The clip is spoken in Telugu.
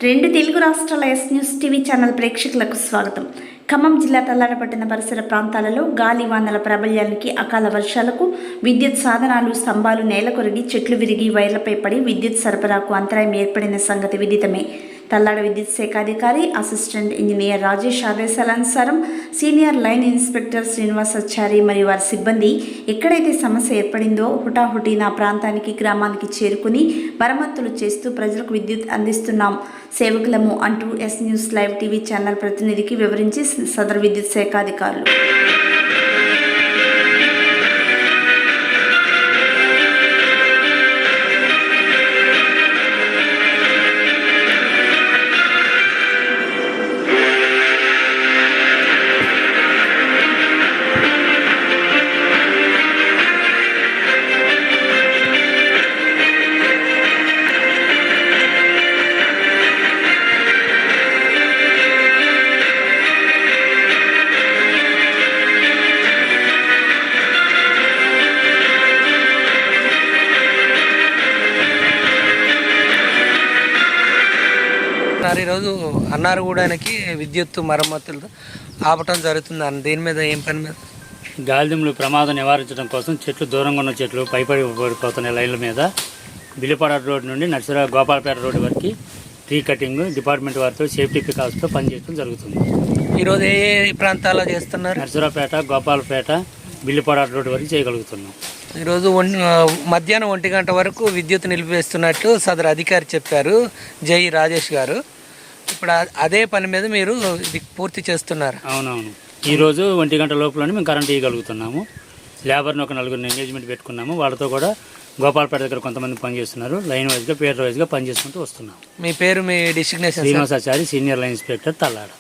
రెండు తెలుగు రాష్ట్రాల ఎస్ న్యూస్ టీవీ ఛానల్ ప్రేక్షకులకు స్వాగతం. ఖమ్మం జిల్లా తల్లాడపట్టిన పరిసర ప్రాంతాలలో గాలి వానల ప్రాబల్యానికి, అకాల వర్షాలకు విద్యుత్ సాధనాలు, స్తంభాలు నేల కొరిగి, చెట్లు విరిగి వైర్లపై పడి విద్యుత్ సరఫరాకు అంతరాయం ఏర్పడిన సంగతి విదితమే. తల్లాడ విద్యుత్ శాఖ అధికారి, అసిస్టెంట్ ఇంజనీర్ రాజేష్ ఆదేశాలనుసారం సీనియర్ లైన్ ఇన్స్పెక్టర్ శ్రీనివాసాచారి మరియు వారి సిబ్బంది ఎక్కడైతే సమస్య ఏర్పడిందో హుటాహుటిన ప్రాంతానికి, గ్రామానికి చేరుకుని మరమ్మతులు చేస్తూ ప్రజలకు విద్యుత్ అందిస్తున్నాం, సేవకులము అంటూ S news live TV channel ప్రతినిధికి వివరించి సదరు విద్యుత్ శాఖ అధికారులు ఈరోజు అన్నారగూడానికి విద్యుత్ మరమ్మతులు ఆపటం జరుగుతుంది. దీని మీద ఏం పని మీద? గాలిదుమ్ములు ప్రమాదం నివారించడం కోసం చెట్లు, దూరంగా ఉన్న చెట్లు పడిపోతున్న లైన్ల మీద బిల్లిపాడ రోడ్ నుండి నర్సరా గోపాలపేట రోడ్డు వరకు ట్రీ కటింగ్ డిపార్ట్మెంట్ వారితో సేఫ్టీ పికాల్స్తో పనిచేయడం జరుగుతుంది. ఈరోజు ఏ ప్రాంతాల్లో చేస్తున్నారు? నర్సరాపేట, గోపాలపేట, బిల్లిపాడ రోడ్డు వరకు చేయగలుగుతున్నాం. ఈరోజు మధ్యాహ్నం 1 గంట వరకు విద్యుత్ నిలిపివేస్తున్నట్టు సదరు అధికారి చెప్పారు, జై రాజేష్ గారు. ఇప్పుడు అదే పని మీద మీరు ఇది పూర్తి చేస్తున్నారు? అవునవును. ఈరోజు 1 గంట లోపలనే మేము కరెంట్ ఇవ్వగలుగుతున్నాము. లేబర్ని ఒక 4 ఎంగేజ్మెంట్ పెట్టుకున్నాము. వాళ్ళతో కూడా గోపాలపేట దగ్గర కొంతమంది పనిచేస్తున్నారు. లైన్ వైజ్గా, పేరు వైజ్గా పనిచేసుకుంటూ వస్తున్నాము. మీ పేరు, మీ designation? Srinivasachari, senior line inspector, Tallada.